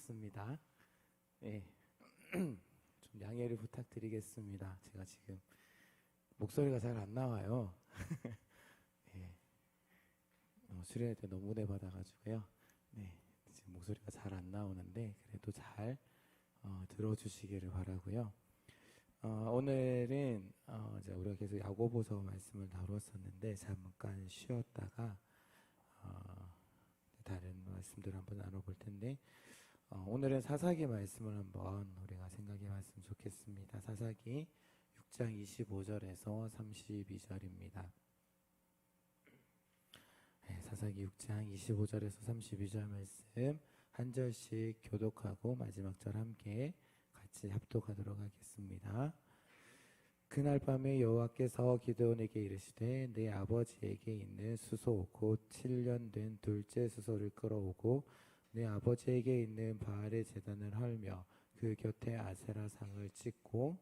반갑습니다. 예, 좀 양해를 부탁드리겠습니다. 제가 지금 목소리가 잘 안 나와요. 예, 수련회 때 너무 은혜 받아가지고요. 네, 지금 목소리가 잘 안 나오는데 그래도 잘 들어주시기를 바라고요. 오늘은 이제 우리가 계속 야고보서 말씀을 다루었었는데 잠깐 쉬었다가 다른 말씀들을 한번 나눠볼 텐데 오늘은 사사기 말씀을 한번 우리가 생각해 봤으면 좋겠습니다. 사사기 6장 25절에서 32절입니다. 네, 사사기 6장 25절에서 32절 말씀 한 절씩 교독하고 마지막 절 함께 같이 합독하도록 하겠습니다. 그날 밤에 여호와께서 기드온에게 이르시되 내 아버지에게 있는 수소 곧 7년 된 둘째 수소를 끌어오고 내 아버지에게 있는 바알의 제단을 헐며 그 곁에 아세라 상을 찍고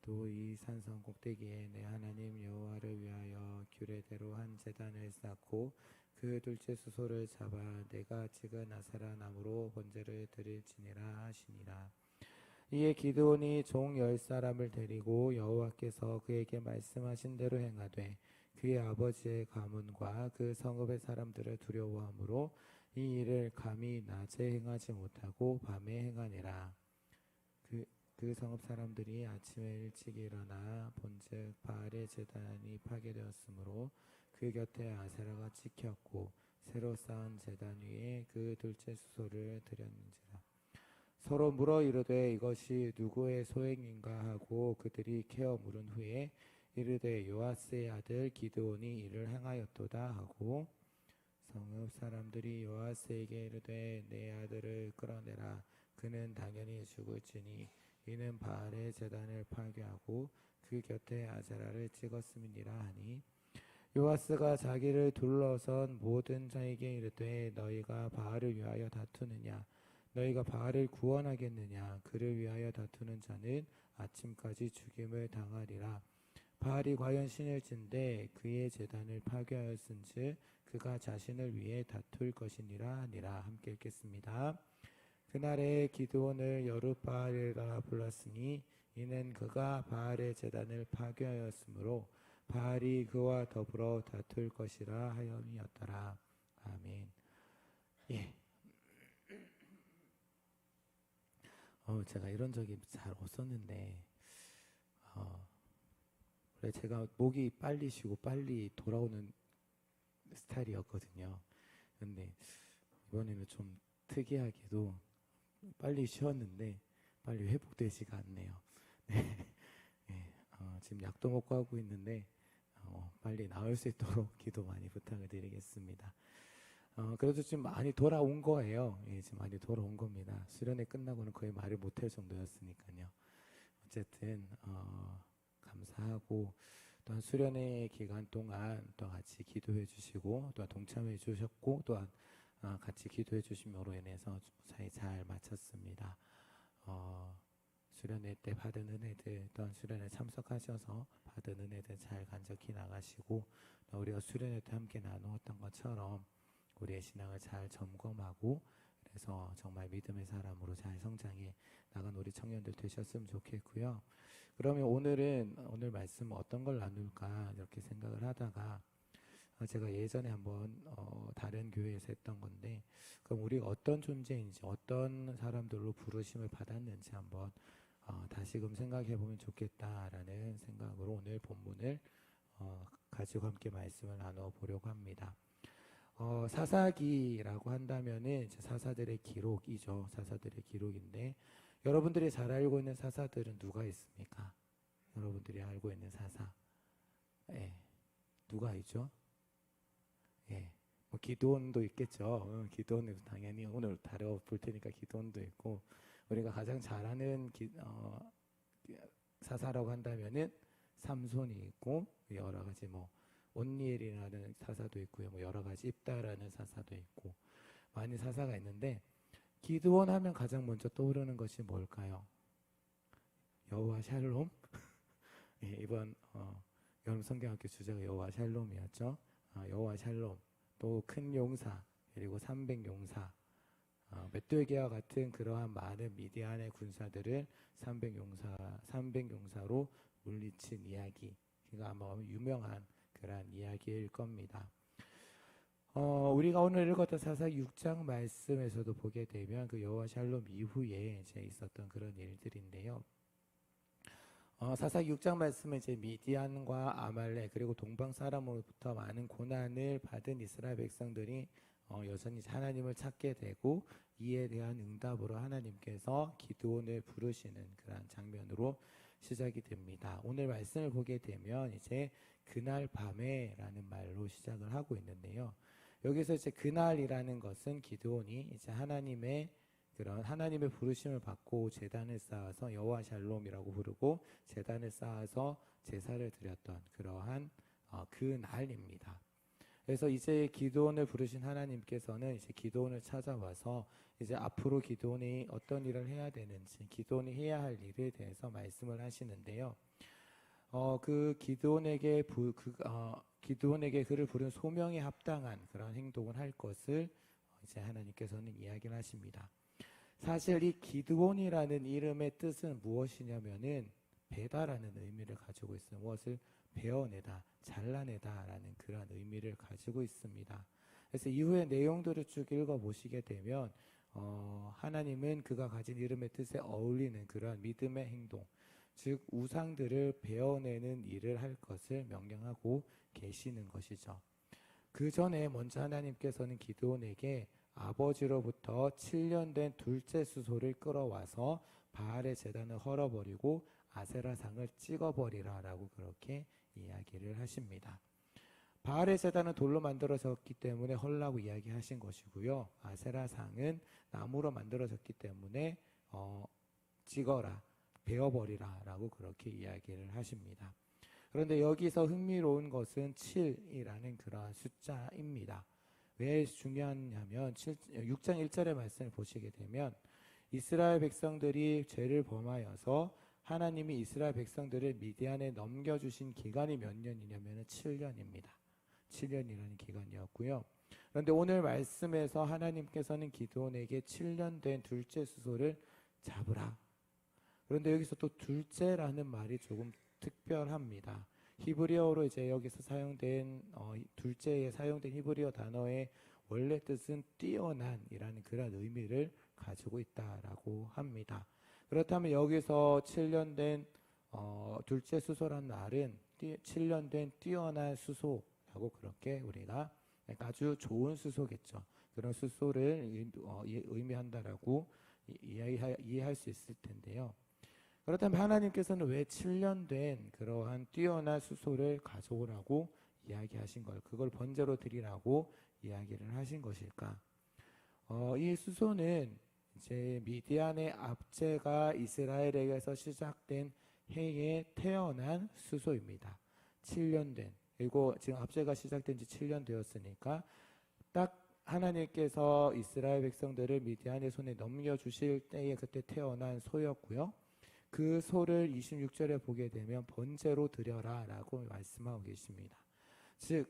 또 이 산성 꼭대기에 내 하나님 여호와를 위하여 규례대로 한 제단을 쌓고 그 둘째 수소를 잡아 내가 찍은 아세라 나무로 번제를 드릴지니라 하시니라. 이에 기드온이 종 10사람을 데리고 여호와께서 그에게 말씀하신 대로 행하되 그의 아버지의 가문과 그 성읍의 사람들을 두려워하므로 이 일을 감히 낮에 행하지 못하고 밤에 행하니라. 그 성읍 사람들이 아침에 일찍 일어나 본즉 바알의 제단이 파괴되었으므로 그 곁에 아세라가 찍혔고 새로 쌓은 제단 위에 그 둘째 수소를 드렸는지라. 서로 물어 이르되 이것이 누구의 소행인가 하고 그들이 캐어 물은 후에 이르되 요아스의 아들 기드온이 이를 행하였도다 하고 성읍 사람들이 요아스에게 이르되 내 아들을 끌어내라. 그는 당연히 죽을지니 이는 바알의 제단을 파괴하고 그 곁에 아세라를 찍었음이니라 하니 요아스가 자기를 둘러선 모든 자에게 이르되 너희가 바알을 위하여 다투느냐 너희가 바알을 구원하겠느냐 그를 위하여 다투는 자는 아침까지 죽임을 당하리라. 바알이 과연 신일진데 그의 제단을 파괴하였은즉 그가 자신을 위해 다툴 것이니라 하니라. 함께 읽겠습니다. 그날에 기드온을 여룻바알이라 불렀으니 이는 그가 바알의 제단을 파괴하였으므로 바알이 그와 더불어 다툴 것이라 하였더라. 아멘. 예. 제가 이런 적이 잘 없었는데 원래 제가 목이 빨리 쉬고 빨리 돌아오는 스타일이었거든요. 근데 이번에는 좀 특이하게도 빨리 쉬었는데 빨리 회복되지가 않네요. 네. 네. 지금 약도 먹고 하고 있는데 빨리 나을 수 있도록 기도 많이 부탁을 드리겠습니다. 그래도 지금 많이 돌아온 거예요. 예, 지금 많이 돌아온 겁니다. 수련회 끝나고는 거의 말을 못할 정도였으니까요. 어쨌든 감사하고 또한 수련회 기간 동안 또 같이 기도해 주시고 또한 동참해 주셨고 또한 같이 기도해 주심으로 인해서 무사히 잘 마쳤습니다. 수련회 때 받은 은혜들 또한 수련회 참석하셔서 받은 은혜들 잘 간적히 나가시고 우리가 수련회 때 함께 나누었던 것처럼 우리의 신앙을 잘 점검하고 그래서 정말 믿음의 사람으로 잘 성장해 나간 우리 청년들 되셨으면 좋겠고요. 그러면 오늘 말씀 어떤 걸 나눌까 이렇게 생각을 하다가 제가 예전에 한번 다른 교회에서 했던 건데 그럼 우리가 어떤 존재인지 어떤 사람들로 부르심을 받았는지 한번 다시금 생각해 보면 좋겠다라는 생각으로 오늘 본문을 가지고 함께 말씀을 나눠 보려고 합니다. 사사기라고 한다면은 사사들의 기록이죠. 사사들의 기록인데 여러분들이 잘 알고 있는 사사들은 누가 있습니까? 여러분들이 알고 있는 사사. 예. 누가 있죠? 예. 뭐 기드온도 있겠죠. 기드온은 당연히 오늘 다뤄볼 테니까 기드온도 있고 우리가 가장 잘 아는 사사라고 한다면은 삼손이 있고 여러 가지 뭐 온니엘이라는 사사도 있고요. 뭐 여러 가지 입다라는 사사도 있고 많은 사사가 있는데 기드온 하면 가장 먼저 떠오르는 것이 뭘까요? 여호와 샬롬? 예, 이번 여름 성경학교 주제가 여호와 샬롬이었죠. 여호와 샬롬 또 큰 용사 그리고 300용사 멧돼지와 같은 그러한 많은 미디안의 군사들을 300용사로 물리친 이야기. 이거 아마 유명한 그러한 이야기일 겁니다. 우리가 오늘 읽었던 사사기 6장 말씀에서도 보게 되면 그 여호와 샬롬 이후에 이제 있었던 그런 일들인데요. 사사기 6장 말씀은 이제 미디안과 아말렉 그리고 동방 사람으로부터 많은 고난을 받은 이스라엘 백성들이 여전히 하나님을 찾게 되고 이에 대한 응답으로 하나님께서 기드온을 부르시는 그런 장면으로 시작이 됩니다. 오늘 말씀을 보게 되면 이제 그날 밤에라는 말로 시작을 하고 있는데요. 여기서 이제 그날이라는 것은 기드온이 이제 하나님의 부르심을 받고 제단을 쌓아서 여호와 샬롬이라고 부르고 제단을 쌓아서 제사를 드렸던 그러한 그 날입니다. 그래서 이제 기드온을 부르신 하나님께서는 이제 기드온을 찾아와서 이제 앞으로 기드온이 어떤 일을 해야 되는지, 기드온이 해야 할 일에 대해서 말씀을 하시는데요. 기드온에게 그를 부른 소명에 합당한 그런 행동을 할 것을 이제 하나님께서는 이야기를 하십니다. 사실 이 기드온이라는 이름의 뜻은 무엇이냐면은 배다라는 의미를 가지고 있어요. 무엇을 베어내다, 잘라내다라는 그런 의미를 가지고 있습니다. 그래서 이후의 내용들을 쭉 읽어보시게 되면 하나님은 그가 가진 이름의 뜻에 어울리는 그러한 믿음의 행동, 즉 우상들을 베어내는 일을 할 것을 명령하고 계시는 것이죠. 그 전에 먼저 하나님께서는 기드온에게 아버지로부터 7년 된 둘째 수소를 끌어와서 바알의 제단을 헐어버리고 아세라상을 찍어버리라 라고 그렇게 이야기를 하십니다. 바알의 제단은 돌로 만들어졌기 때문에 헐라고 이야기하신 것이고요. 아세라상은 나무로 만들어졌기 때문에 찍어라, 베어버리라 라고 그렇게 이야기를 하십니다. 그런데 여기서 흥미로운 것은 7이라는 그러한 숫자입니다. 왜 중요하냐면 6장 1절의 말씀을 보시게 되면 이스라엘 백성들이 죄를 범하여서 하나님이 이스라엘 백성들을 미디안에 넘겨주신 기간이 몇 년이냐면 7년입니다. 7년이라는 기간이었고요. 그런데 오늘 말씀에서 하나님께서는 기드온에게 7년 된 둘째 수소를 잡으라. 그런데 여기서 또 둘째라는 말이 조금 특별합니다. 히브리어로 이제 여기서 사용된 둘째에 사용된 히브리어 단어의 원래 뜻은 뛰어난이라는 그런 의미를 가지고 있다라고 합니다. 그렇다면 여기서 7년 된 둘째 수소란 말은 7년 된 뛰어난 수소라고 그렇게 우리가 아주 좋은 수소겠죠. 그런 수소를 의미한다라고 이해할 수 있을 텐데요. 그렇다면 하나님께서는 왜 7년 된 그러한 뛰어난 수소를 가져오라고 이야기하신 걸, 그걸 번제로 드리라고 이야기를 하신 것일까? 이 수소는 이제 미디안의 압제가 이스라엘에게서 시작된 해에 태어난 수소입니다. 7년 된, 그리고 지금 압제가 시작된 지 7년 되었으니까 딱 하나님께서 이스라엘 백성들을 미디안의 손에 넘겨주실 때에 그때 태어난 소였고요. 그 소를 26절에 보게 되면 번제로 드려라 라고 말씀하고 계십니다. 즉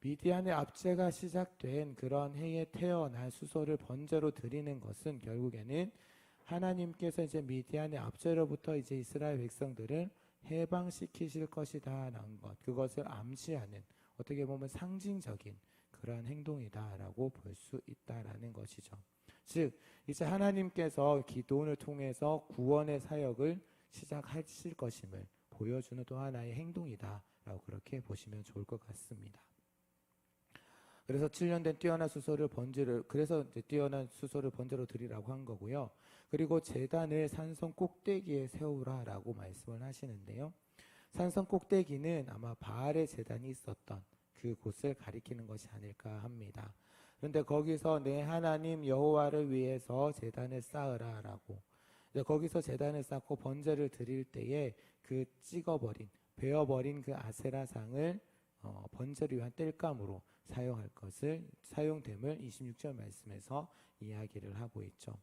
미디안의 압제가 시작된 그런 해에 태어난 수소를 번제로 드리는 것은 결국에는 하나님께서 이제 미디안의 압제로부터 이제 이스라엘 백성들을 해방시키실 것이다라는 것, 그것을 암시하는 어떻게 보면 상징적인 그러한 행동이다라고 볼 수 있다라는 것이죠. 즉 이제 하나님께서 기드온을 통해서 구원의 사역을 시작하실 것임을 보여주는 또 하나의 행동이다라고 그렇게 보시면 좋을 것 같습니다. 그래서 7년 된 뛰어난 수소를 번제로 드리라고 한 거고요. 그리고 제단을 산성 꼭대기에 세우라라고 말씀을 하시는데요. 산성 꼭대기는 아마 바알의 제단이 있었던 그곳을 가리키는 것이 아닐까 합니다. 그런데 거기서 내 하나님 여호와를 위해서 제단을 쌓으라라고, 거기서 제단을 쌓고 번제를 드릴 때에 그 베어버린 그 아세라상을 번제를 위한 땔감으로 사용할 것을, 사용됨을 26절 말씀에서 이야기를 하고 있죠.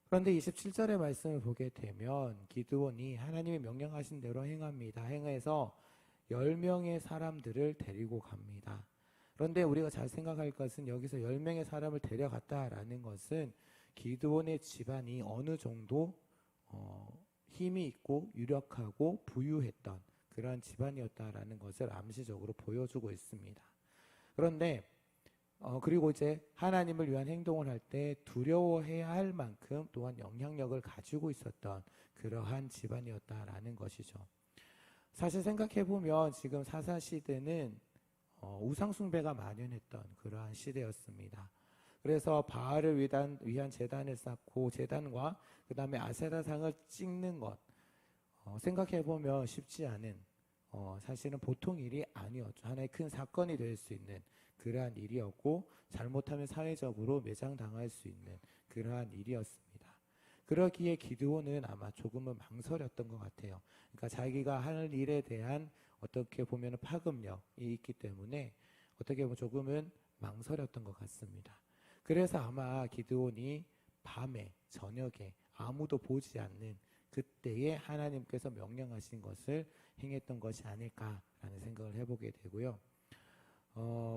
그런데 27절의 말씀을 보게 되면 기드온이 하나님이 명령하신 대로 행합니다. 행해서 10명의 사람들을 데리고 갑니다. 그런데 우리가 잘 생각할 것은 여기서 10명의 사람을 데려갔다라는 것은 기드온의 집안이 어느 정도 힘이 있고 유력하고 부유했던 그러한 집안이었다라는 것을 암시적으로 보여주고 있습니다. 그런데 그리고 이제 하나님을 위한 행동을 할 때 두려워해야 할 만큼 또한 영향력을 가지고 있었던 그러한 집안이었다라는 것이죠. 사실 생각해보면 지금 사사시대는 우상숭배가 만연했던 그러한 시대였습니다. 그래서 바알을 위한 제단을 쌓고 제단과 그 다음에 아세라상을 찍는 것 생각해보면 쉽지 않은 사실은 보통 일이 아니었죠. 하나의 큰 사건이 될 수 있는 그러한 일이었고 잘못하면 사회적으로 매장당할 수 있는 그러한 일이었습니다. 그러기에 기드온은 아마 조금은 망설였던 것 같아요. 그러니까 자기가 할 일에 대한 어떻게 보면 파급력이 있기 때문에 어떻게 보면 조금은 망설였던 것 같습니다. 그래서 아마 기드온이 밤에 저녁에 아무도 보지 않는 그때에 하나님께서 명령하신 것을 행했던 것이 아닐까라는 생각을 해보게 되고요.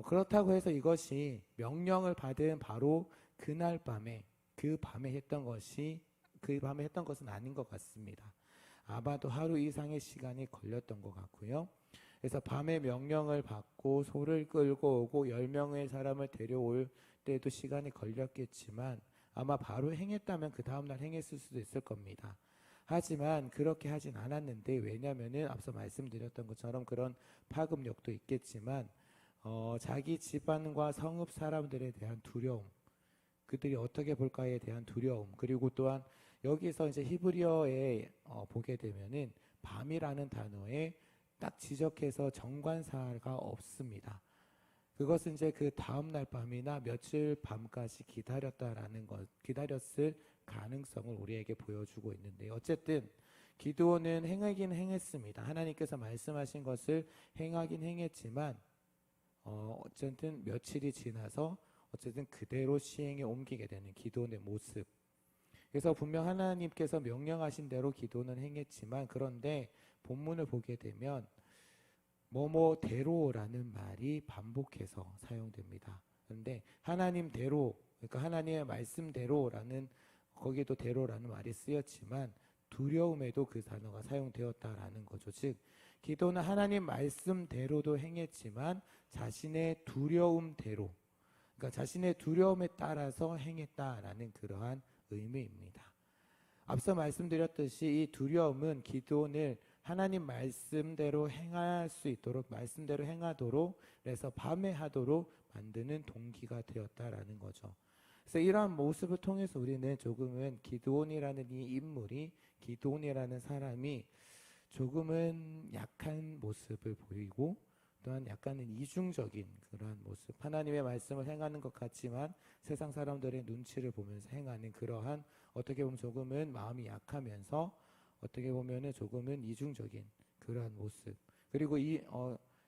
그렇다고 해서 이것이 명령을 받은 바로 그날 밤에 그 밤에 했던 것은 아닌 것 같습니다. 아마도 하루 이상의 시간이 걸렸던 것 같고요. 그래서 밤에 명령을 받고 소를 끌고 오고 10명의 사람을 데려올 때도 시간이 걸렸겠지만 아마 바로 행했다면 그 다음날 행했을 수도 있을 겁니다. 하지만 그렇게 하진 않았는데 왜냐하면 앞서 말씀드렸던 것처럼 그런 파급력도 있겠지만 자기 집안과 성읍 사람들에 대한 두려움, 그들이 어떻게 볼까에 대한 두려움, 그리고 또한 여기서 이제 히브리어에 보게 되면은 밤이라는 단어에 딱 지적해서 정관사가 없습니다. 그것은 이제 그 다음날 밤이나 며칠 밤까지 기다렸을 가능성을 우리에게 보여주고 있는데 어쨌든 기드온은 행하긴 행했습니다. 하나님께서 말씀하신 것을 행하긴 행했지만 어쨌든 며칠이 지나서 어쨌든 그대로 시행에 옮기게 되는 기드온의 모습. 그래서 분명 하나님께서 명령하신 대로 기드온은 행했지만 그런데 본문을 보게 되면 뭐뭐대로라는 말이 반복해서 사용됩니다. 그런데 하나님대로, 그러니까 하나님의 말씀대로라는 거기도 대로라는 말이 쓰였지만 두려움에도 그 단어가 사용되었다라는 거죠. 즉 기도는 하나님 말씀대로도 행했지만 자신의 두려움대로, 그러니까 자신의 두려움에 따라서 행했다라는 그러한 의미입니다. 앞서 말씀드렸듯이 이 두려움은 기도를 하나님 말씀대로 행할 수 있도록 말씀대로 행하도록 그래서 밤에 하도록 만드는 동기가 되었다라는 거죠. 그래서 이러한 모습을 통해서 우리는 조금은 기드온이라는 이 인물이 기드온이라는 사람이 조금은 약한 모습을 보이고 또한 약간은 이중적인 그러한 모습, 하나님의 말씀을 행하는 것 같지만 세상 사람들의 눈치를 보면서 행하는 그러한 어떻게 보면 조금은 마음이 약하면서 어떻게 보면은 조금은 이중적인 그러한 모습. 그리고 이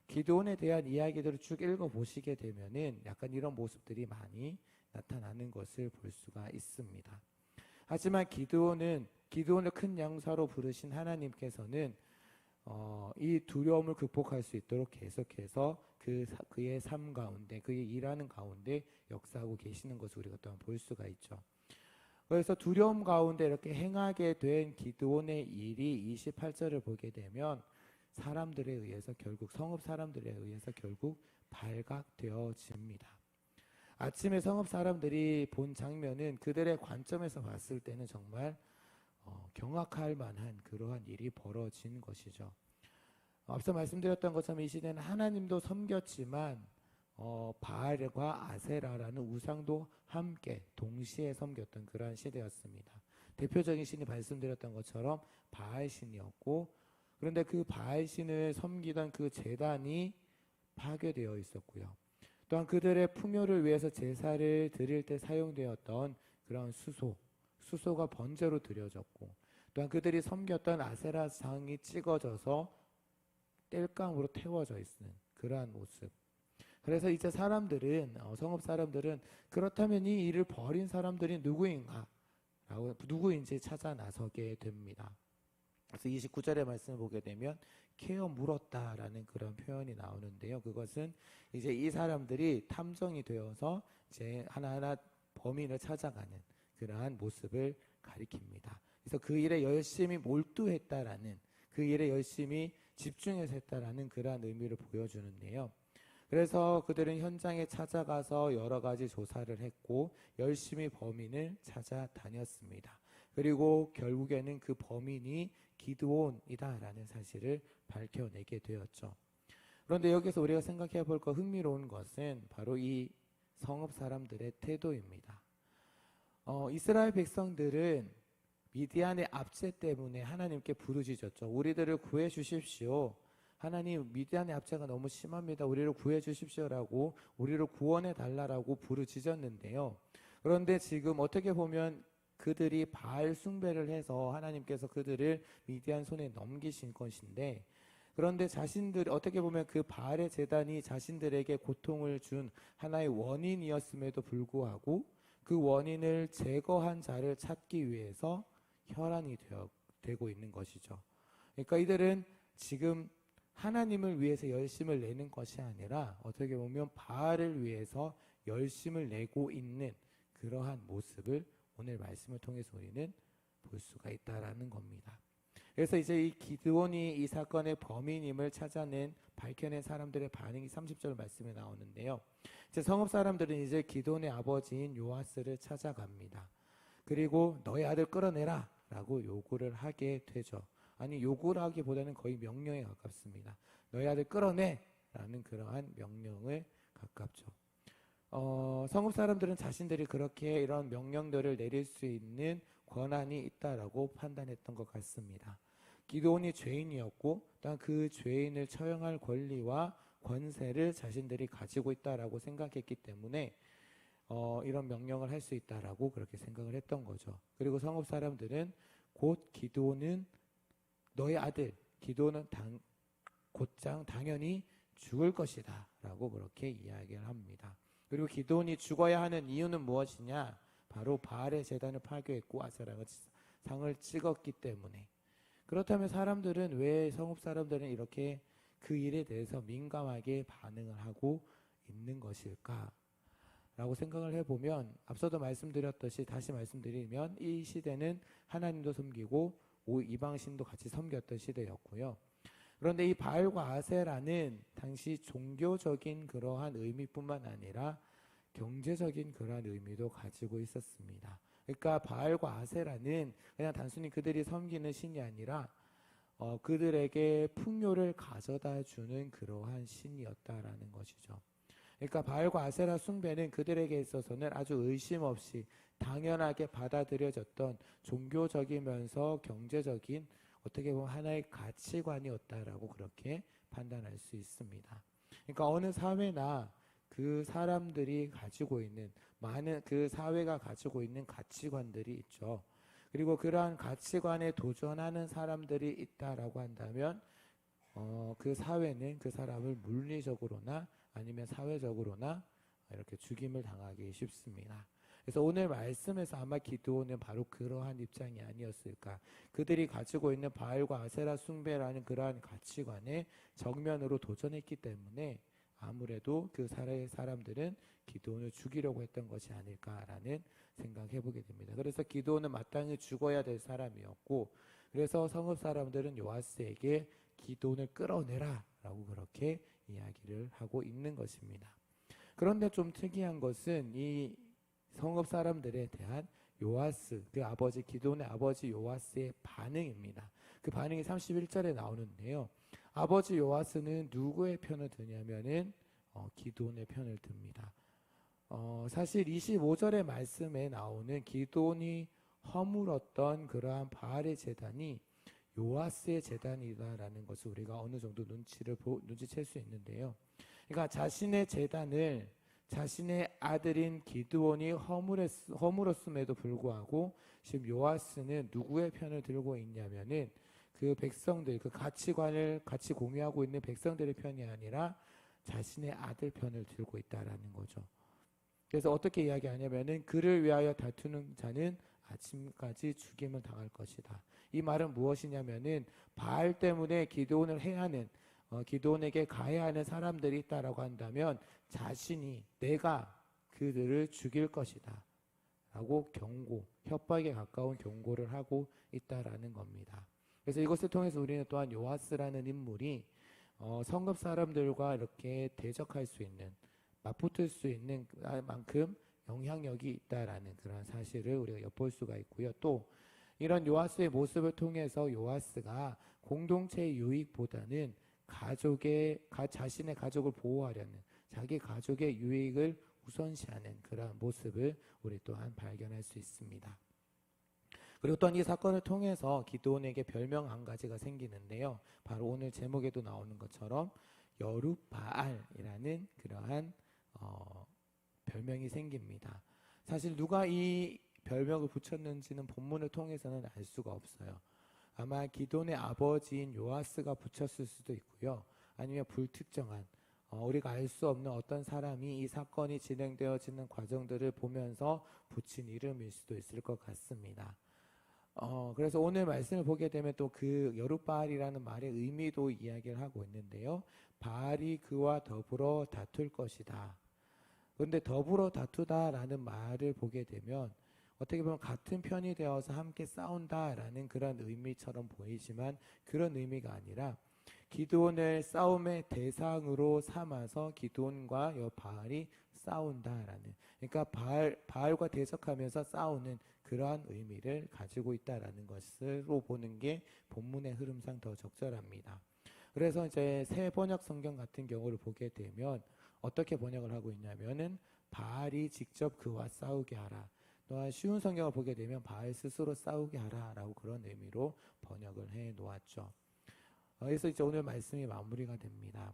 기드온에 대한 이야기들을 쭉 읽어보시게 되면은 약간 이런 모습들이 많이 나타나는 것을 볼 수가 있습니다. 하지만 기드온을 큰 용사로 부르신 하나님께서는 이 두려움을 극복할 수 있도록 계속해서 그의 삶 가운데, 그의 일하는 가운데 역사하고 계시는 것을 우리가 또한 볼 수가 있죠. 그래서 두려움 가운데 이렇게 행하게 된 기드온의 일이 28절을 보게 되면 사람들에 의해서 결국 성읍 사람들에 의해서 결국 발각되어집니다. 아침에 성읍 사람들이 본 장면은 그들의 관점에서 봤을 때는 정말 경악할 만한 그러한 일이 벌어진 것이죠. 앞서 말씀드렸던 것처럼 이 시대는 하나님도 섬겼지만 바알과 아세라라는 우상도 함께 동시에 섬겼던 그러한 시대였습니다. 대표적인 신이 말씀드렸던 것처럼 바알 신이었고 그런데 그 바알 신을 섬기던 그 제단이 파괴되어 있었고요. 또한 그들의 풍요를 위해서 제사를 드릴 때 사용되었던 그런 수소가 번제로 드려졌고 또한 그들이 섬겼던 아세라 상이 찍어져서 땔감으로 태워져 있는 그러한 모습. 그래서 이제 사람들은 성읍 사람들은 그렇다면 이 일을 벌인 사람들이 누구인지 찾아 나서게 됩니다. 그래서 29절의 말씀을 보게 되면 캐어 물었다라는 그런 표현이 나오는데요. 그것은 이제 이 사람들이 탐정이 되어서 이제 하나하나 범인을 찾아가는 그러한 모습을 가리킵니다. 그래서 그 일에 열심히 몰두했다라는, 그 일에 열심히 집중해서 했다라는 그러한 의미를 보여주는데요. 그래서 그들은 현장에 찾아가서 여러 가지 조사를 했고 열심히 범인을 찾아다녔습니다. 그리고 결국에는 그 범인이 기드온이다라는 사실을 밝혀내게 되었죠. 그런데 여기서 우리가 생각해 볼 거 흥미로운 것은 바로 이 성읍 사람들의 태도입니다. 이스라엘 백성들은 미디안의 압제 때문에 하나님께 부르짖었죠. 우리들을 구해 주십시오. 하나님, 미디안의 압제가 너무 심합니다. 우리를 구해 주십시오라고, 우리를 구원해 달라라고 부르짖었는데요. 그런데 지금 어떻게 보면 그들이 바알 숭배를 해서 하나님께서 그들을 미디안 손에 넘기신 것인데, 그런데 자신들 어떻게 보면 그 바알의 제단이 자신들에게 고통을 준 하나의 원인이었음에도 불구하고 그 원인을 제거한 자를 찾기 위해서 혈안이 되고 있는 것이죠. 그러니까 이들은 지금 하나님을 위해서 열심을 내는 것이 아니라 어떻게 보면 바알을 위해서 열심을 내고 있는 그러한 모습을 오늘 말씀을 통해서 우리는 볼 수가 있다라는 겁니다. 그래서 이제 이 기드온이 이 사건의 범인임을 밝혀낸 사람들의 반응이 30절 말씀에 나오는데요. 이제 성읍 사람들은 이제 기드온의 아버지인 요아스를 찾아갑니다. 그리고 너희 아들 끌어내라 라고 요구를 하게 되죠. 아니, 요구를 하기보다는 거의 명령에 가깝습니다. 너희 아들 끌어내 라는 그러한 명령을 가깝죠. 성읍 사람들은 자신들이 그렇게 이런 명령들을 내릴 수 있는 권한이 있다라고 판단했던 것 같습니다. 기드온이 죄인이었고 또한 그 죄인을 처형할 권리와 권세를 자신들이 가지고 있다라고 생각했기 때문에 이런 명령을 할 수 있다라고 그렇게 생각을 했던 거죠. 그리고 성읍 사람들은 곧 기드온은 너의 아들, 기드온은 곧장 당연히 죽을 것이다 라고 그렇게 이야기를 합니다. 그리고 기드온이 죽어야 하는 이유는 무엇이냐? 바로 바알의 제단을 파괴했고 아세라가 상을 찍었기 때문에. 그렇다면 사람들은 왜 성읍 사람들은 이렇게 그 일에 대해서 민감하게 반응을 하고 있는 것일까? 라고 생각을 해보면 앞서도 말씀드렸듯이 다시 말씀드리면 이 시대는 하나님도 섬기고 이방신도 같이 섬겼던 시대였고요. 그런데 이 바알과 아세라는 당시 종교적인 그러한 의미뿐만 아니라 경제적인 그러한 의미도 가지고 있었습니다. 그러니까 바알과 아세라는 그냥 단순히 그들이 섬기는 신이 아니라 그들에게 풍요를 가져다 주는 그러한 신이었다라는 것이죠. 그러니까 바알과 아세라 숭배는 그들에게 있어서는 아주 의심 없이 당연하게 받아들여졌던 종교적이면서 경제적인 어떻게 보면 하나의 가치관이었다라고 그렇게 판단할 수 있습니다. 그러니까 어느 사회나 그 사람들이 가지고 있는 많은 그 사회가 가지고 있는 가치관들이 있죠. 그리고 그러한 가치관에 도전하는 사람들이 있다라고 한다면 그 사회는 그 사람을 물리적으로나 아니면 사회적으로나 이렇게 죽임을 당하기 쉽습니다. 그래서 오늘 말씀에서 아마 기드온은 바로 그러한 입장이 아니었을까. 그들이 가지고 있는 바알과 아세라 숭배라는 그러한 가치관에 정면으로 도전했기 때문에 아무래도 그 사람들은 기드온을 죽이려고 했던 것이 아닐까라는 생각해보게 됩니다. 그래서 기드온은 마땅히 죽어야 될 사람이었고, 그래서 성읍 사람들은 요아스에게 기드온을 끌어내라 라고 그렇게 이야기를 하고 있는 것입니다. 그런데 좀 특이한 것은 이 성읍 사람들에 대한 요아스, 그 아버지 기드온의 아버지 요아스의 반응입니다. 그 반응이 31절에 나오는데요. 아버지 요아스는 누구의 편을 드냐면은 기드온의 편을 듭니다. 사실 25절의 말씀에 나오는 기드온이 허물었던 그러한 바알의 제단이 요아스의 제단이다라는 것을 우리가 어느 정도 눈치챌 수 있는데요. 그러니까 자신의 제단을 자신의 아들인 기드온이 허물었음에도 불구하고 지금 요아스는 누구의 편을 들고 있냐면은 그 백성들, 그 가치관을 같이 공유하고 있는 백성들의 편이 아니라 자신의 아들 편을 들고 있다라는 거죠. 그래서 어떻게 이야기하냐면은 그를 위하여 다투는 자는 아침까지 죽임을 당할 것이다. 이 말은 무엇이냐면은 바알 때문에 기드온을 해하는 기드온에게 가해하는 사람들이 있다라고 한다면 자신이 내가 그들을 죽일 것이다 라고 경고, 협박에 가까운 경고를 하고 있다라는 겁니다. 그래서 이것을 통해서 우리는 또한 요아스라는 인물이 성읍 사람들과 이렇게 대적할 수 있는, 맞붙을 수 있는 만큼 영향력이 있다라는 그런 사실을 우리가 엿볼 수가 있고요. 또 이런 요아스의 모습을 통해서 요아스가 공동체의 유익보다는 자신의 가족을 보호하려는, 자기 가족의 유익을 우선시하는 그런 모습을 우리 또한 발견할 수 있습니다. 그리고 또한 이 사건을 통해서 기드온에게 별명 한 가지가 생기는데요. 바로 오늘 제목에도 나오는 것처럼 여룻바알이라는 그러한 별명이 생깁니다. 사실 누가 이 별명을 붙였는지는 본문을 통해서는 알 수가 없어요. 아마 기드온의 아버지인 요아스가 붙였을 수도 있고요. 아니면 불특정한 우리가 알 수 없는 어떤 사람이 이 사건이 진행되어지는 과정들을 보면서 붙인 이름일 수도 있을 것 같습니다. 그래서 오늘 말씀을 보게 되면 또 그 여룻바알이라는 말의 의미도 이야기를 하고 있는데요. 바알이 그와 더불어 다툴 것이다. 그런데 더불어 다투다라는 말을 보게 되면 어떻게 보면 같은 편이 되어서 함께 싸운다라는 그런 의미처럼 보이지만 그런 의미가 아니라 기드온을 싸움의 대상으로 삼아서 기드온과 바알이 싸운다라는, 그러니까 바알과 대적하면서 싸우는 그러한 의미를 가지고 있다라는 것으로 보는 게 본문의 흐름상 더 적절합니다. 그래서 이제 새 번역 성경 같은 경우를 보게 되면 어떻게 번역을 하고 있냐면은 바알이 직접 그와 싸우게 하라. 또한 쉬운 성경을 보게 되면 바알 스스로 싸우게 하라라고 그런 의미로 번역을 해 놓았죠. 그래서 이제 오늘 말씀이 마무리가 됩니다.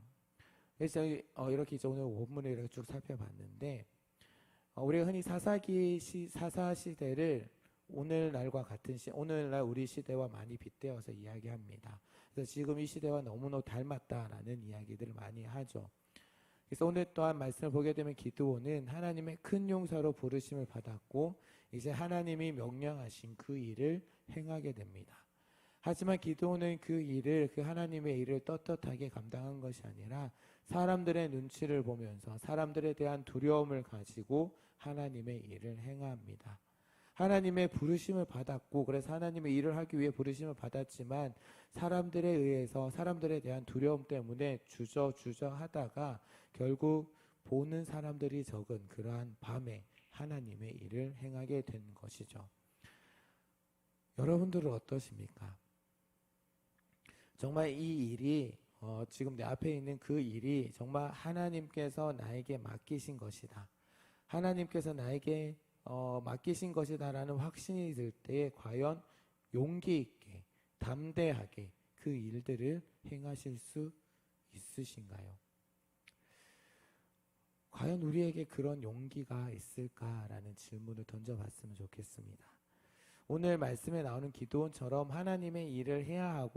그래서 이렇게 이제 오늘 원문을 이렇게 쭉 살펴봤는데 우리가 흔히 사사 시대를 오늘날과 같은 오늘날 우리 시대와 많이 빗대어서 이야기합니다. 그래서 지금 이 시대와 너무너무 닮았다라는 이야기들을 많이 하죠. 그래서 오늘 또한 말씀을 보게 되면 기드온은 하나님의 큰 용사로 부르심을 받았고 이제 하나님이 명령하신 그 일을 행하게 됩니다. 하지만 기드온은 그 하나님의 일을 떳떳하게 감당한 것이 아니라 사람들의 눈치를 보면서 사람들에 대한 두려움을 가지고 하나님의 일을 행합니다. 하나님의 부르심을 받았고 그래서 하나님의 일을 하기 위해 부르심을 받았지만 사람들에 의해서 사람들에 대한 두려움 때문에 주저하다가 결국 보는 사람들이 적은 그러한 밤에 하나님의 일을 행하게 된 것이죠. 여러분들은 어떠십니까? 정말 이 일이 지금 내 앞에 있는 그 일이 정말 하나님께서 나에게 맡기신 것이다. 하나님께서 나에게 맡기신 것이다라는 확신이 들 때에 과연 용기 있게 담대하게 그 일들을 행하실 수 있으신가요? 과연 우리에게 그런 용기가 있을까라는 질문을 던져봤으면 좋겠습니다. 오늘 말씀에 나오는 기드온처럼 하나님의 일을 해야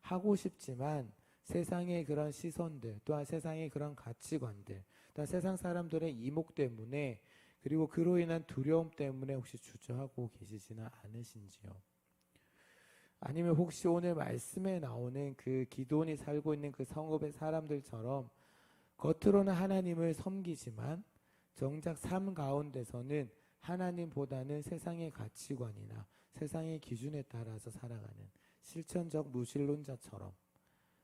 하고 싶지만 세상의 그런 시선들, 또한 세상의 그런 가치관들, 또한 세상 사람들의 이목 때문에 그리고 그로 인한 두려움 때문에 혹시 주저하고 계시지는 않으신지요? 아니면 혹시 오늘 말씀에 나오는 그 기드온이 살고 있는 그 성읍의 사람들처럼 겉으로는 하나님을 섬기지만 정작 삶 가운데서는 하나님보다는 세상의 가치관이나 세상의 기준에 따라서 살아가는 실천적 무신론자처럼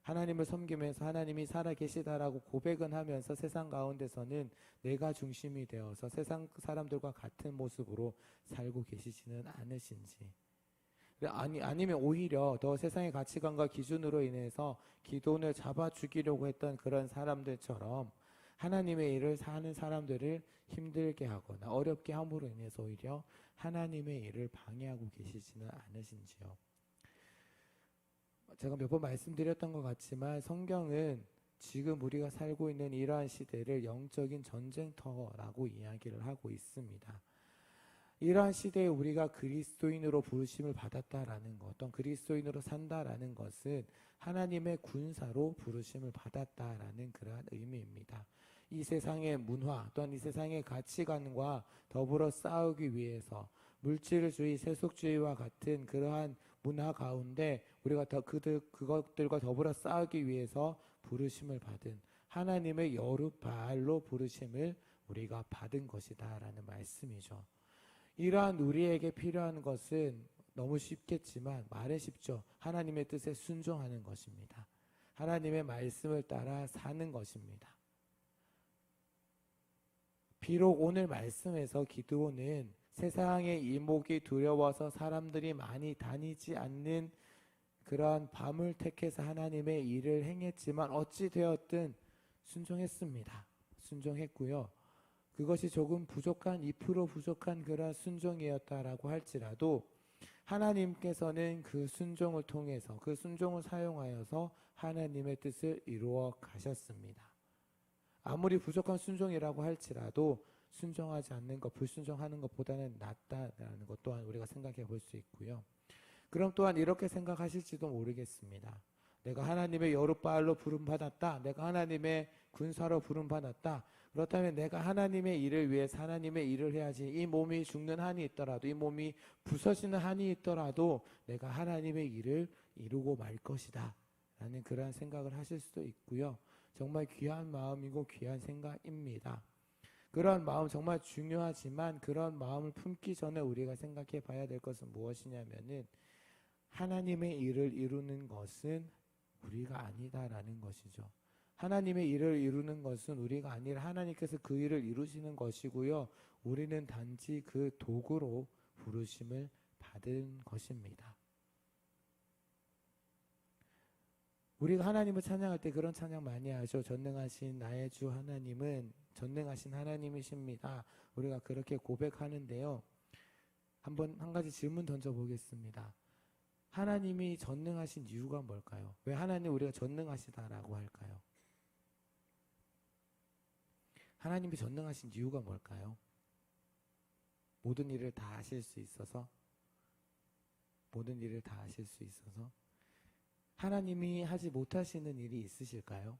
하나님을 섬기면서 하나님이 살아계시다라고 고백은 하면서 세상 가운데서는 내가 중심이 되어서 세상 사람들과 같은 모습으로 살고 계시지는 않으신지, 아니면 오히려 더 세상의 가치관과 기준으로 인해서 기드온을 잡아 죽이려고 했던 그런 사람들처럼 하나님의 일을 사는 사람들을 힘들게 하거나 어렵게 함으로 인해서 오히려 하나님의 일을 방해하고 계시지는 않으신지요? 제가 몇 번 말씀드렸던 것 같지만 성경은 지금 우리가 살고 있는 이러한 시대를 영적인 전쟁터라고 이야기를 하고 있습니다. 이러한 시대에 우리가 그리스도인으로 부르심을 받았다라는 것, 또는 그리스도인으로 산다라는 것은 하나님의 군사로 부르심을 받았다라는 그러한 의미입니다. 이 세상의 문화 또한 이 세상의 가치관과 더불어 싸우기 위해서 물질주의, 세속주의와 같은 그러한 문화 가운데 우리가 더 그것들과 더불어 싸우기 위해서 부르심을 받은 하나님의 여룻바알로 부르심을 우리가 받은 것이다라는 말씀이죠. 이러한 우리에게 필요한 것은 너무 쉽겠지만 말은 쉽죠. 하나님의 뜻에 순종하는 것입니다. 하나님의 말씀을 따라 사는 것입니다. 비록 오늘 말씀에서 기드온은 세상의 이목이 두려워서 사람들이 많이 다니지 않는 그러한 밤을 택해서 하나님의 일을 행했지만 어찌 되었든 순종했습니다. 순종했고요. 그것이 조금 부족한 2% 부족한 그런 순종이었다라고 할지라도 하나님께서는 그 순종을 통해서 그 순종을 사용하여서 하나님의 뜻을 이루어 가셨습니다. 아무리 부족한 순종이라고 할지라도 순종하지 않는 것, 불순종하는 것보다는 낫다라는 것 또한 우리가 생각해 볼 수 있고요. 그럼 또한 이렇게 생각하실지도 모르겠습니다. 내가 하나님의 여룻바알로 부름받았다. 내가 하나님의 군사로 부름받았다. 그렇다면 내가 하나님의 일을 위해서 하나님의 일을 해야지. 이 몸이 죽는 한이 있더라도, 이 몸이 부서지는 한이 있더라도 내가 하나님의 일을 이루고 말 것이다 라는 그런 생각을 하실 수도 있고요. 정말 귀한 마음이고 귀한 생각입니다. 그런 마음 정말 중요하지만 그런 마음을 품기 전에 우리가 생각해 봐야 될 것은 무엇이냐면은 하나님의 일을 이루는 것은 우리가 아니다라는 것이죠. 하나님의 일을 이루는 것은 우리가 아니라 하나님께서 그 일을 이루시는 것이고요. 우리는 단지 그 도구로 부르심을 받은 것입니다. 우리가 하나님을 찬양할 때 그런 찬양 많이 하죠. 전능하신 나의 주 하나님은 전능하신 하나님이십니다. 우리가 그렇게 고백하는데요. 한 가지 질문 던져보겠습니다. 하나님이 전능하신 이유가 뭘까요? 왜 하나님 우리가 전능하시다라고 할까요? 하나님이 전능하신 이유가 뭘까요? 모든 일을 다 하실 수 있어서? 모든 일을 다 하실 수 있어서? 하나님이 하지 못하시는 일이 있으실까요?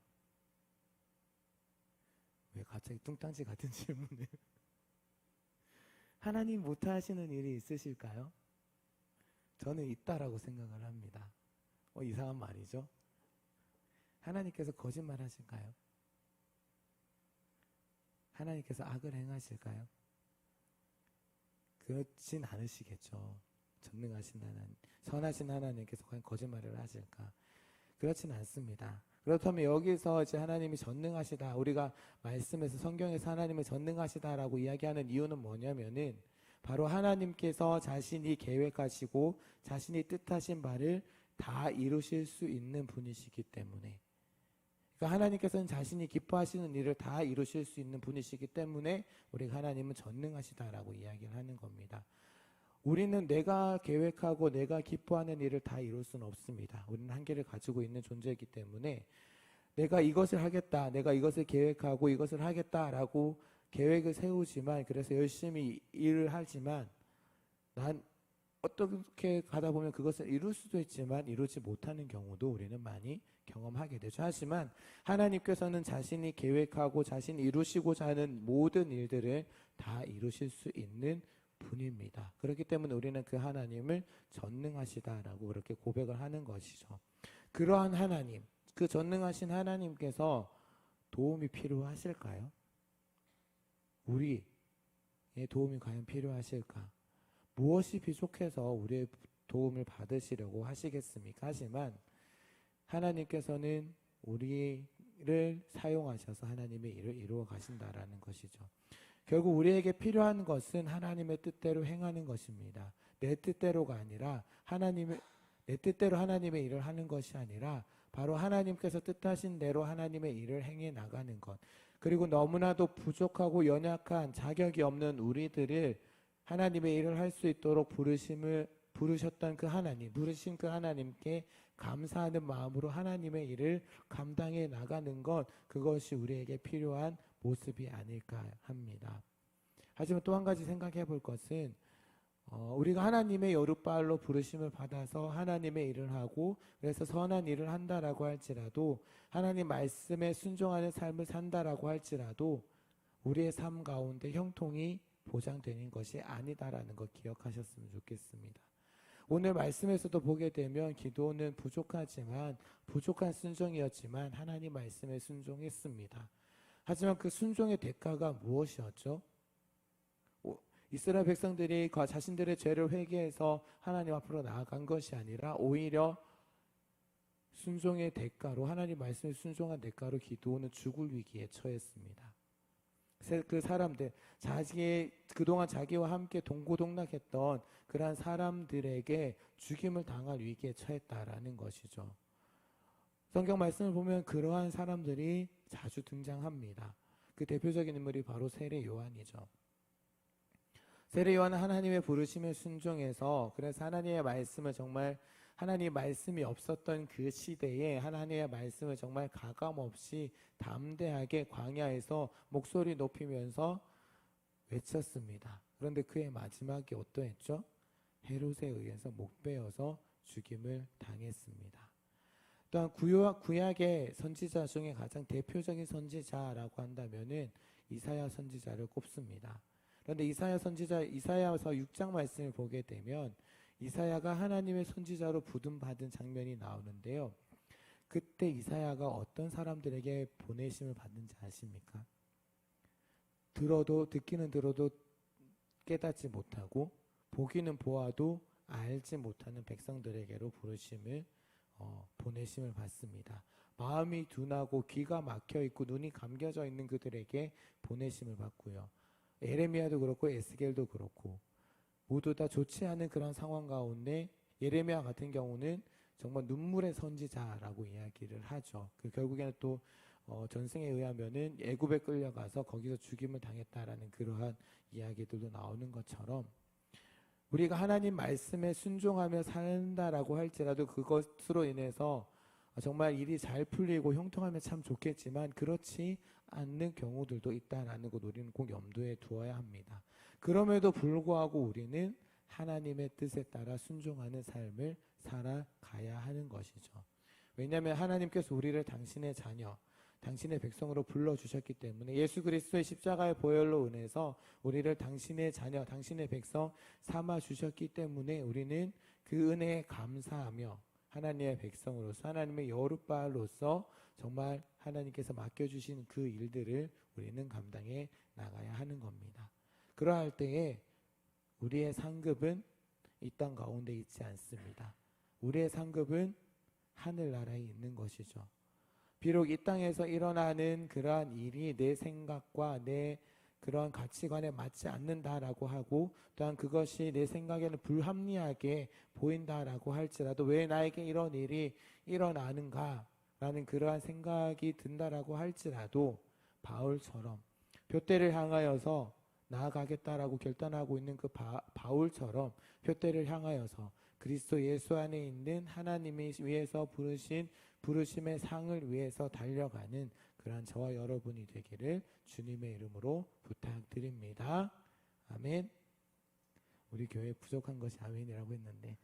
왜 갑자기 뚱딴지 같은 질문을? 하나님 못하시는 일이 있으실까요? 저는 있다라고 생각을 합니다. 이상한 말이죠. 하나님께서 거짓말 하실까요? 하나님께서 악을 행하실까요? 그렇진 않으시겠죠. 전능하신 하나님, 선하신 하나님께서 과연 거짓말을 하실까? 그렇진 않습니다. 그렇다면 여기서 이제 하나님이 전능하시다, 우리가 말씀에서 성경에서 하나님을 전능하시다라고 이야기하는 이유는 뭐냐면은 바로 하나님께서 자신이 계획하시고 자신이 뜻하신 바를 다 이루실 수 있는 분이시기 때문에, 그러니까 하나님께서는 자신이 기뻐하시는 일을 다 이루실 수 있는 분이시기 때문에 우리가 하나님은 전능하시다라고 이야기를 하는 겁니다. 우리는 내가 계획하고 내가 기뻐하는 일을 다 이룰 수는 없습니다. 우리는 한계를 가지고 있는 존재이기 때문에 내가 이것을 하겠다, 내가 이것을 계획하고 이것을 하겠다라고 계획을 세우지만, 그래서 열심히 일을 하지만 난 어떻게 가다 보면 그것을 이룰 수도 있지만 이루지 못하는 경우도 우리는 많이 경험하게 되죠. 하지만 하나님께서는 자신이 계획하고 자신이 이루시고자 하는 모든 일들을 다 이루실 수 있는 분입니다. 그렇기 때문에 우리는 그 하나님을 전능하시다라고 그렇게 고백을 하는 것이죠. 그러한 하나님, 그 전능하신 하나님께서 도움이 필요하실까요? 우리의 도움이 과연 필요하실까? 무엇이 부족해서 우리의 도움을 받으시려고 하시겠습니까? 하지만 하나님께서는 우리를 사용하셔서 하나님의 일을 이루어 가신다라는 것이죠. 결국 우리에게 필요한 것은 하나님의 뜻대로 행하는 것입니다. 내 뜻대로가 아니라 내 뜻대로 하나님의 일을 하는 것이 아니라 바로 하나님께서 뜻하신 대로 하나님의 일을 행해 나가는 것. 그리고 너무나도 부족하고 연약한 자격이 없는 우리들을 하나님의 일을 할 수 있도록 부르셨던 그 하나님, 부르신 그 하나님께 감사하는 마음으로 하나님의 일을 감당해 나가는 것, 그것이 우리에게 필요한 모습이 아닐까 합니다. 하지만 또 한 가지 생각해 볼 것은 우리가 하나님의 여룻바알로 부르심을 받아서 하나님의 일을 하고 그래서 선한 일을 한다라고 할지라도, 하나님 말씀에 순종하는 삶을 산다라고 할지라도 우리의 삶 가운데 형통이 보장되는 것이 아니다라는 거 기억하셨으면 좋겠습니다. 오늘 말씀에서도 보게 되면 기도는 부족한 순종이었지만 하나님 말씀에 순종했습니다. 하지만 그 순종의 대가가 무엇이었죠? 이스라엘 백성들이 자신들의 죄를 회개해서 하나님 앞으로 나아간 것이 아니라 오히려 순종의 대가로, 하나님 말씀에 순종한 대가로 기도는 죽을 위기에 처했습니다. 그 사람들, 그동안 자기와 함께 동고동락했던 그러한 사람들에게 죽임을 당할 위기에 처했다라는 것이죠. 성경 말씀을 보면 그러한 사람들이 자주 등장합니다. 그 대표적인 인물이 바로 세례 요한이죠. 세례 요한은 하나님의 부르심에 순종해서, 그래서 하나님의 말씀을 정말, 하나님의 말씀이 없었던 그 시대에 하나님의 말씀을 정말 가감없이 담대하게 광야에서 목소리 높이면서 외쳤습니다. 그런데 그의 마지막이 어떠했죠? 헤롯에 의해서 목베어서 죽임을 당했습니다. 또한 구약의 선지자 중에 가장 대표적인 선지자라고 한다면은 이사야 선지자를 꼽습니다. 그런데 이사야서 6장 말씀을 보게 되면 이사야가 하나님의 선지자로 부름받은 장면이 나오는데요. 그때 이사야가 어떤 사람들에게 보내심을 받는지 아십니까? 듣기는 들어도 깨닫지 못하고 보기는 보아도 알지 못하는 백성들에게로 보내심을 받습니다. 마음이 둔하고 귀가 막혀 있고 눈이 감겨져 있는 그들에게 보내심을 받고요. 예레미야도 그렇고 에스겔도 그렇고 모두 다 좋지 않은 그런 상황 가운데 예레미야 같은 경우는 정말 눈물의 선지자라고 이야기를 하죠. 결국에는 또 전승에 의하면은 애굽에 끌려가서 거기서 죽임을 당했다라는 그러한 이야기들도 나오는 것처럼 우리가 하나님 말씀에 순종하며 산다라고 할지라도 그것으로 인해서 정말 일이 잘 풀리고 형통하면 참 좋겠지만 그렇지 않는 경우들도 있다라는 것 우리는 꼭 염두에 두어야 합니다. 그럼에도 불구하고 우리는 하나님의 뜻에 따라 순종하는 삶을 살아가야 하는 것이죠. 왜냐하면 하나님께서 우리를 당신의 자녀, 당신의 백성으로 불러주셨기 때문에 예수 그리스도의 십자가의 보혈로 인해서 우리를 당신의 자녀, 당신의 백성 삼아주셨기 때문에 우리는 그 은혜에 감사하며 하나님의 백성으로서 하나님의 여룻바로서 정말 하나님께서 맡겨주신 그 일들을 우리는 감당해 나가야 하는 겁니다. 그러할 때에 우리의 상급은 이 땅 가운데 있지 않습니다. 우리의 상급은 하늘나라에 있는 것이죠. 비록 이 땅에서 일어나는 그러한 일이 내 생각과 내 그런 가치관에 맞지 않는다라고 하고 또한 그것이 내 생각에는 불합리하게 보인다라고 할지라도 왜 나에게 이런 일이 일어나는가라는 그러한 생각이 든다라고 할지라도 바울처럼 둯대를 향하여서 나아가겠다라고 결단하고 있는 그 바울처럼 둯대를 향하여서 그리스도 예수 안에 있는 하나님이 위해서 부르심의 상을 위해서 달려가는 그러한 저와 여러분이 되기를 주님의 이름으로 부탁드립니다. 아멘. 우리 교회 부족한 것이 아멘이라고 했는데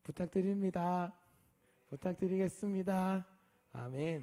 부탁드립니다. 부탁드리겠습니다. 아멘.